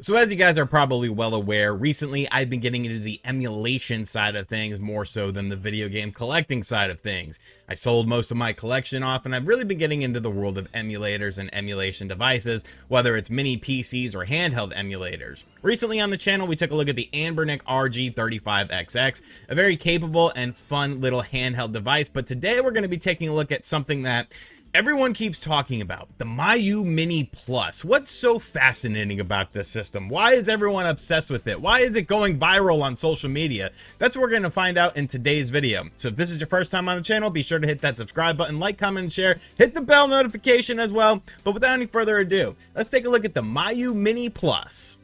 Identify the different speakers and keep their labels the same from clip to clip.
Speaker 1: So as you guys are probably well aware, recently I've been getting into the emulation side of things more so than the video game collecting side of things. I sold most of my collection off, and I've really been getting into the world of emulators and emulation devices, whether it's mini PCs or handheld emulators. Recently on the channel, we took a look at the Anbernic RG35XX, a very capable and fun little handheld device, but today we're going to be taking a look at something that everyone keeps talking about, the MIYOO Mini Plus. What's so fascinating about this system? Why is everyone obsessed with it? Why is it going viral on social media? That's what we're going to find out in today's video. So if this is your first time on the channel, be sure to hit that subscribe button, like, comment, and share. Hit the bell notification as well. But without any further ado, let's take a look at the MIYOO Mini Plus.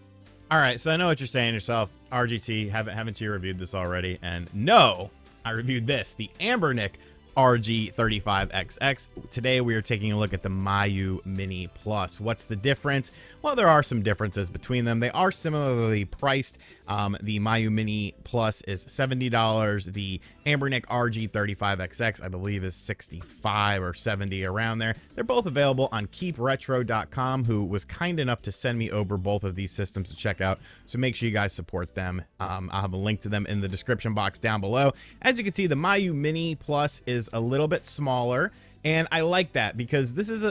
Speaker 1: All right, so I know what you're saying to yourself. RGT, haven't you reviewed this already? And no, I reviewed this, the Anbernic RG35XX. Today we are taking a look at the MIYOO Mini Plus. What's the difference? Well, there are some differences between them. They are similarly priced. The MIYOO Mini Plus is $70. The Anbernic RG35XX, I believe, is $65 or $70, around there. They're both available on KeepRetro.com, who was kind enough to send me over both of these systems to check out. So make sure you guys support them. I'll have a link to them in the description box down below. As you can see, the MIYOO Mini Plus is a little bit smaller, and I like that because this is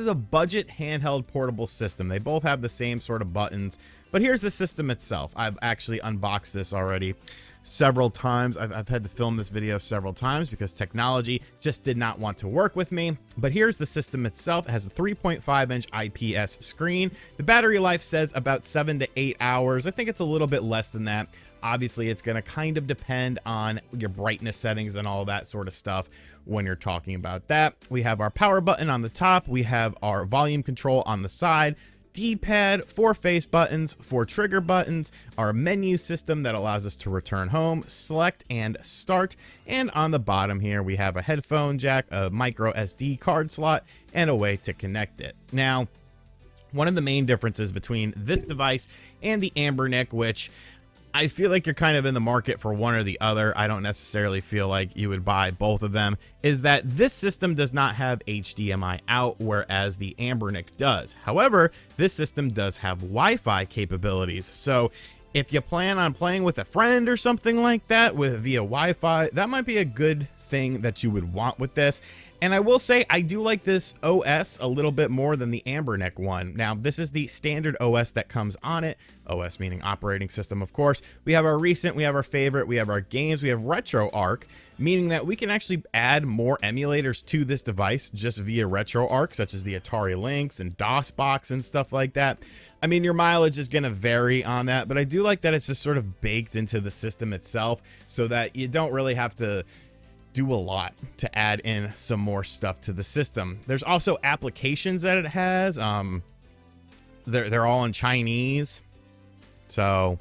Speaker 1: a budget handheld portable system. They both have the same sort of buttons, but here's the system itself. I've actually unboxed this already several times. I've had to film this video several times because technology just did not want to work with me. But here's the system itself. It has a 3.5-inch IPS screen. The battery life says about 7 to 8 hours. I think it's a little bit less than that. Obviously, it's going to kind of depend on your brightness settings and all that sort of stuff when you're talking about that. We have our power button on the top. We have our volume control on the side. D-pad, 4 face buttons, 4 trigger buttons, our menu system that allows us to return home, select, and start. And on the bottom here, we have a headphone jack, a micro SD card slot, and a way to connect it. Now, one of the main differences between this device and the Anbernic, which I feel like you're kind of in the market for one or the other, I don't necessarily feel like you would buy both of them, is that this system does not have HDMI out, whereas the Anbernic does. However, this system does have Wi-Fi capabilities. So if you plan on playing with a friend or something like that via Wi-Fi, that might be a good thing that you would want with this. And I will say, I do like this OS a little bit more than the Anbernic one. Now, this is the standard OS that comes on it. OS meaning operating system, of course. We have our recent, we have our favorite, we have our games, we have RetroArch, meaning that we can actually add more emulators to this device just via RetroArch, such as the Atari Lynx and DOSBox and stuff like that. I mean, your mileage is going to vary on that, but I do like that it's just sort of baked into the system itself so that you don't really have to do a lot to add in some more stuff to the system. There's also applications that it has. They're all in Chinese, so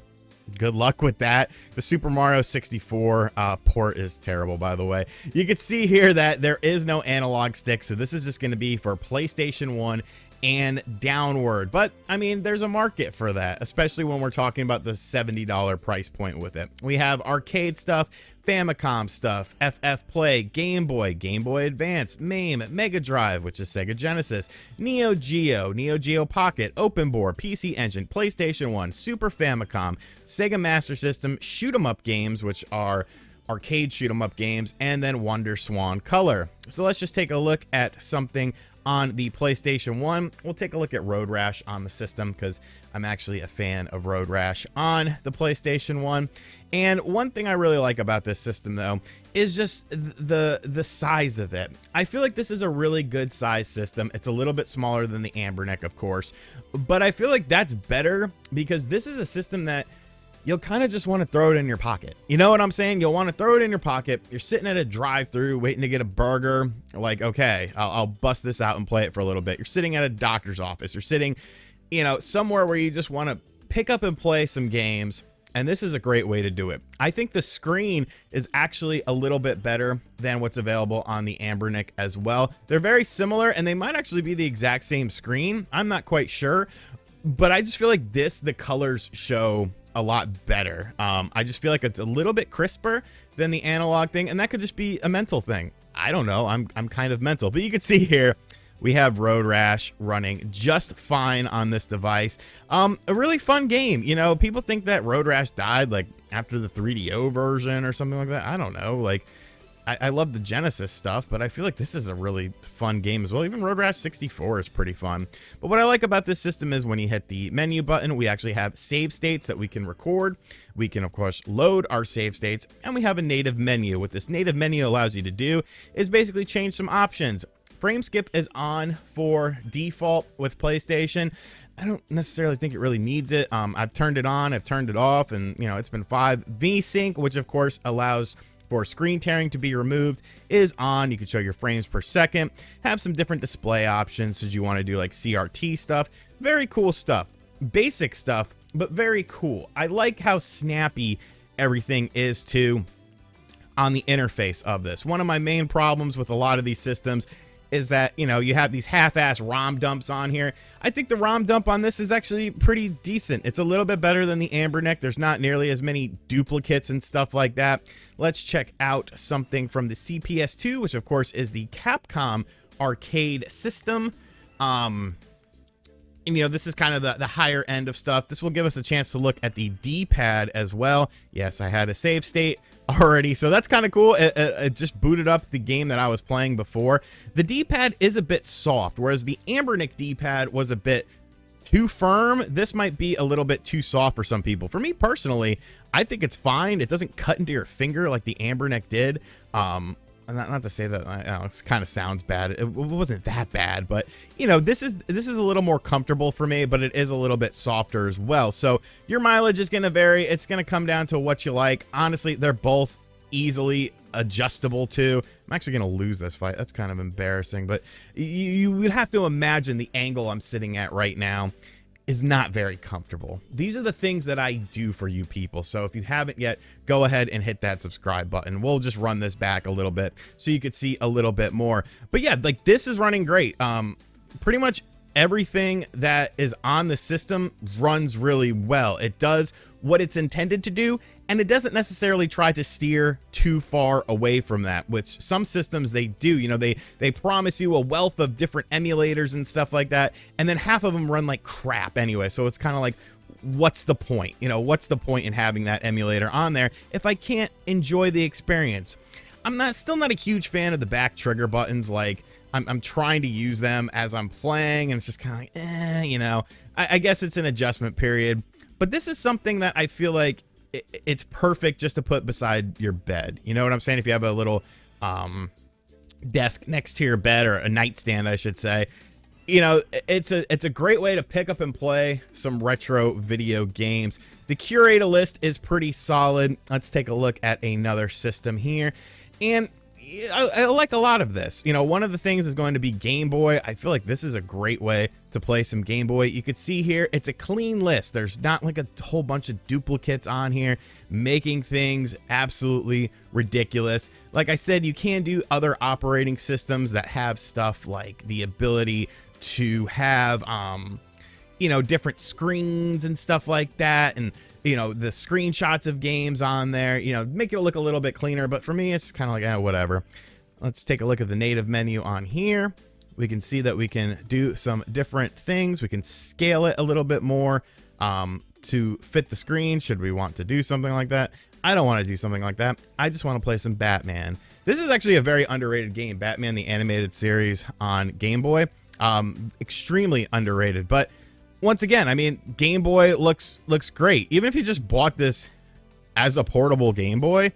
Speaker 1: good luck with that. The Super Mario 64 port is terrible, by the way. You can see here that there is no analog stick, so this is just going to be for PlayStation 1 and downward. But I mean, there's a market for that, especially when we're talking about the $70 price point with it. We have arcade stuff, Famicom stuff, FF Play, Game Boy, Game Boy Advance, MAME, Mega Drive, which is Sega Genesis, Neo Geo, Neo Geo Pocket, Open Board, PC Engine, PlayStation 1, Super Famicom, Sega Master System, shoot 'em up games, which are arcade shoot 'em up games, and then Wonder Swan Color. So let's just take a look at something on the PlayStation 1. We'll take a look at Road Rash on the system because I'm actually a fan of Road Rash on the PlayStation 1. And one thing I really like about this system, though, is just the size of it. I feel like this is a really good size system. It's a little bit smaller than the Anbernic, of course, but I feel like that's better because this is a system that you'll kind of just want to throw it in your pocket. You know what I'm saying? You'll want to throw it in your pocket. You're sitting at a drive-thru waiting to get a burger. Like, okay, I'll bust this out and play it for a little bit. You're sitting at a doctor's office. You're sitting, you know, somewhere where you just want to pick up and play some games. And this is a great way to do it. I think the screen is actually a little bit better than what's available on the Anbernic as well. They're very similar, and they might actually be the exact same screen. I'm not quite sure, but I just feel like the colors show a lot better. I just feel like it's a little bit crisper than the analog thing, and that could just be a mental thing. I don't know. I'm kind of mental, but you can see here we have Road Rash running just fine on this device. A really fun game. You know, people think that Road Rash died like after the 3DO version or something like that. I don't know. Like, I love the Genesis stuff, but I feel like this is a really fun game as well. Even Road Rash 64 is pretty fun. But what I like about this system is when you hit the menu button, we actually have save states that we can record. We can, of course, load our save states, and we have a native menu. What this native menu allows you to do is basically change some options. Frame skip is on for default with PlayStation. I don't necessarily think it really needs it. I've turned it on, I've turned it off, and, you know, it's been 5. VSync, which, of course, allows for screen tearing to be removed, is on. You can show your frames per second, have some different display options as you want to do like CRT stuff. Very cool stuff. Basic stuff, but very cool. I like how snappy everything is too on the interface of this. One of my main problems with a lot of these systems is that, you know, you have these half-ass ROM dumps on here. I think the ROM dump on this is actually pretty decent. It's a little bit better than the Amberneck. There's not nearly as many duplicates and stuff like that. Let's check out something from the CPS2, which of course is the Capcom arcade system. And, you know, this is kind of the higher end of stuff. This will give us a chance to look at the D-pad as well. Yes, I had a save state already, so that's kind of cool. It just booted up the game that I was playing before. The D-pad is a bit soft, whereas the Amberneck D-pad was a bit too firm. This might be a little bit too soft for some people. For me personally, I think it's fine. It doesn't cut into your finger like the Amberneck did. Not to say that, it kind of sounds bad. It wasn't that bad, but you know, this is a little more comfortable for me, but it is a little bit softer as well. So your mileage is going to vary. It's going to come down to what you like. Honestly, they're both easily adjustable too. I'm actually going to lose this fight. That's kind of embarrassing, but you would have to imagine the angle I'm sitting at right now is not very comfortable. These are the things that I do for you people. So if you haven't yet, go ahead and hit that subscribe button. We'll just run this back a little bit so you could see a little bit more. But yeah, like this is running great. Pretty much everything that is on the system runs really well. It does what it's intended to do, and it doesn't necessarily try to steer too far away from that, which some systems they do. You know, they promise you a wealth of different emulators and stuff like that, and then half of them run like crap anyway. So it's kind of like, what's the point? You know, what's the point in having that emulator on there if I can't enjoy the experience? I'm still not a huge fan of the back trigger buttons. Like, I'm trying to use them as I'm playing, and it's just kind of like, you know, I guess it's an adjustment period. But this is something that I feel like it's perfect just to put beside your bed. You know what I'm saying? If you have a little desk next to your bed, or a nightstand, I should say, you know, it's a great way to pick up and play some retro video games. The curator list is pretty solid. Let's take a look at another system here. And I like a lot of this. You know, one of the things is going to be Game Boy. I feel like this is a great way to play some Game Boy. You could see here, it's a clean list. There's not like a whole bunch of duplicates on here, making things absolutely ridiculous. Like I said, you can do other operating systems that have stuff like the ability to have, you know, different screens and stuff like that. And you know, the screenshots of games on there, you know, make it look a little bit cleaner. But for me, it's kind of like, whatever. Let's take a look at the native menu on here. We can see that we can do some different things. We can scale it a little bit more to fit the screen, should we want to do something like that. I don't want to do something like that. I just want to play some Batman. This is actually a very underrated game, Batman the Animated Series on Game Boy. Extremely underrated, but once again, I mean, Game Boy looks great. Even if you just bought this as a portable Game Boy,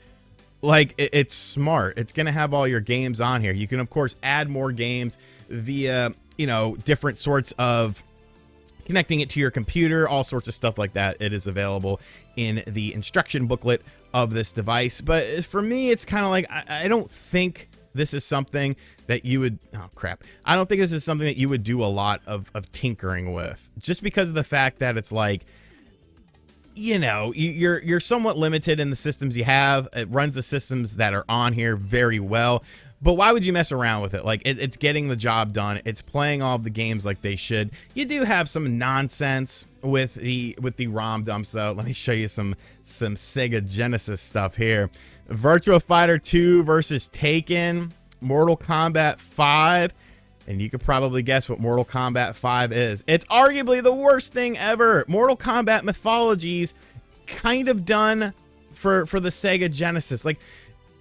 Speaker 1: like, it's smart. It's going to have all your games on here. You can, of course, add more games via, you know, different sorts of connecting it to your computer, all sorts of stuff like that. It is available in the instruction booklet of this device. But for me, it's kind of like, I don't think this is something that you would, oh crap, I don't think this is something that you would do a lot of tinkering with, just because of the fact that it's like, you know, you're somewhat limited in the systems you have. It runs the systems that are on here very well, but why would you mess around with it? Like, it's getting the job done. It's playing all of the games like they should. You do have some nonsense with the ROM dumps though. Let me show you some Sega Genesis stuff here. Virtua Fighter 2 versus Taken, Mortal Kombat 5. And you could probably guess what Mortal Kombat 5 is. It's arguably the worst thing ever. Mortal Kombat Mythologies kind of done for the Sega Genesis. Like,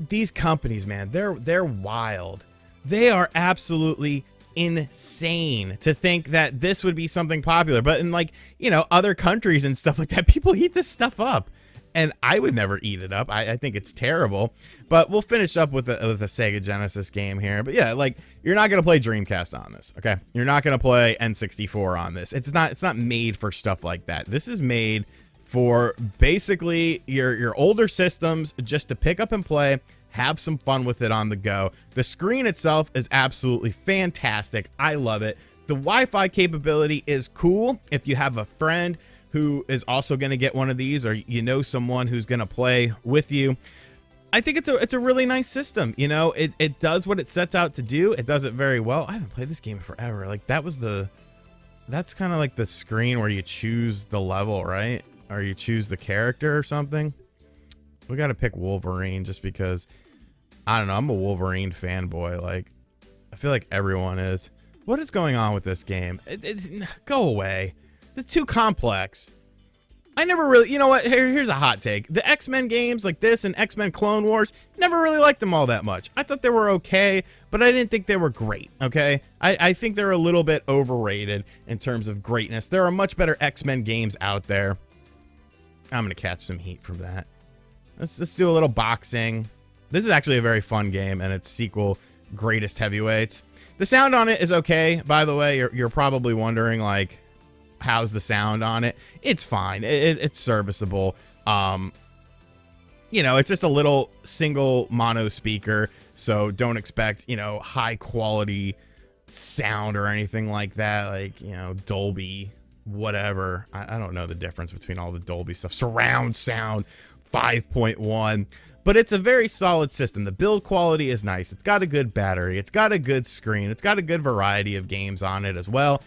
Speaker 1: these companies, man, they're wild. They are absolutely insane to think that this would be something popular. But in, like, you know, other countries and stuff like that, people eat this stuff up. And I would never eat it up. I think it's terrible. But we'll finish up with the Sega Genesis game here. But yeah, like, you're not gonna play Dreamcast on this, okay? You're not gonna play N64 on this. It's not made for stuff like that. This is made for basically your older systems, just to pick up and play, have some fun with it on the go. The screen itself is absolutely fantastic. I love it. The Wi-Fi capability is cool if you have a friend who is also going to get one of these, or you know someone who's going to play with you. I think it's a really nice system. You know, it does what it sets out to do. It does it very well. I haven't played this game in forever. Like, that's kind of like the screen where you choose the level, right? Or you choose the character or something. We got to pick Wolverine just because, I don't know, I'm a Wolverine fanboy. Like, I feel like everyone is. What is going on with this game? Go away. It's too complex. I never really, you know what, here's a hot take. The X-Men games like this and X-Men Clone Wars, never really liked them all that much. I thought they were okay, but I didn't think they were great, okay? I think they're a little bit overrated in terms of greatness. There are much better X-Men games out there. I'm going to catch some heat from that. Let's do a little boxing. This is actually a very fun game, and its sequel, Greatest Heavyweights. The sound on it is okay, by the way. You're probably wondering, like, how's the sound on it? It's fine. It's serviceable. You know, it's just a little single mono speaker, so don't expect, you know, high quality sound or anything like that. Like, you know, Dolby, whatever. I don't know the difference between all the Dolby stuff. Surround sound 5.1. But it's a very solid system. The build quality is nice. It's got a good battery. It's got a good screen. It's got a good variety of games on it as well.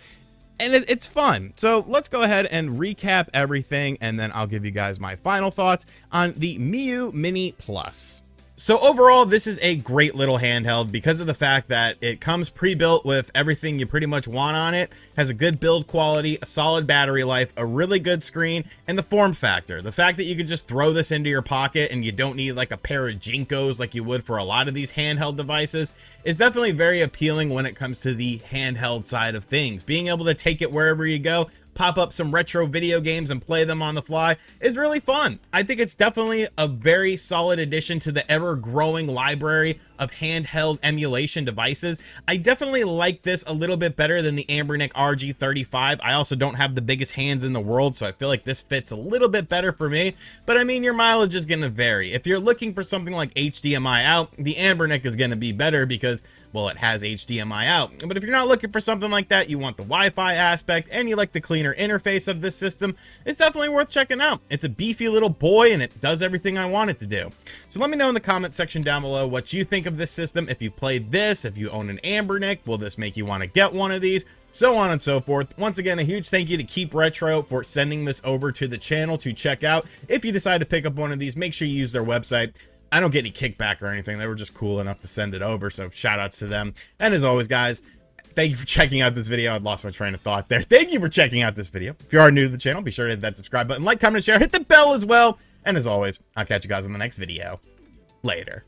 Speaker 1: And it's fun. So let's go ahead and recap everything, and then I'll give you guys my final thoughts on the MIYOO Mini Plus. So overall, this is a great little handheld because of the fact that it comes pre-built with everything you pretty much want on it, has a good build quality, a solid battery life, a really good screen, and the form factor. The fact that you could just throw this into your pocket and you don't need like a pair of Jinkos like you would for a lot of these handheld devices is definitely very appealing when it comes to the handheld side of things. Being able to take it wherever you go, pop up some retro video games and play them on the fly is really fun. I think it's definitely a very solid addition to the ever-growing library of handheld emulation devices. I definitely like this a little bit better than the Anbernic RG35. I also don't have the biggest hands in the world, so I feel like this fits a little bit better for me. But I mean, your mileage is going to vary. If you're looking for something like HDMI out, the Anbernic is going to be better because, well, it has HDMI out. But if you're not looking for something like that, you want the Wi-Fi aspect, and you like the cleaner interface of this system, it's definitely worth checking out. It's a beefy little boy, and it does everything I want it to do. So let me know in the comment section down below what you think of this system. If you played this, if you own an Anbernic, will this make you want to get one of these? So on and so forth. Once again, a huge thank you to KeepRetro for sending this over to the channel to check out. If you decide to pick up one of these, make sure you use their website. I don't get any kickback or anything. They were just cool enough to send it over, so shout outs to them. And as always, guys, thank you for checking out this video. I'd lost my train of thought there. Thank you for checking out this video. If you are new to the channel, be sure to hit that subscribe button, like, comment, and share, hit the bell as well. And as always, I'll catch you guys in the next video. Later.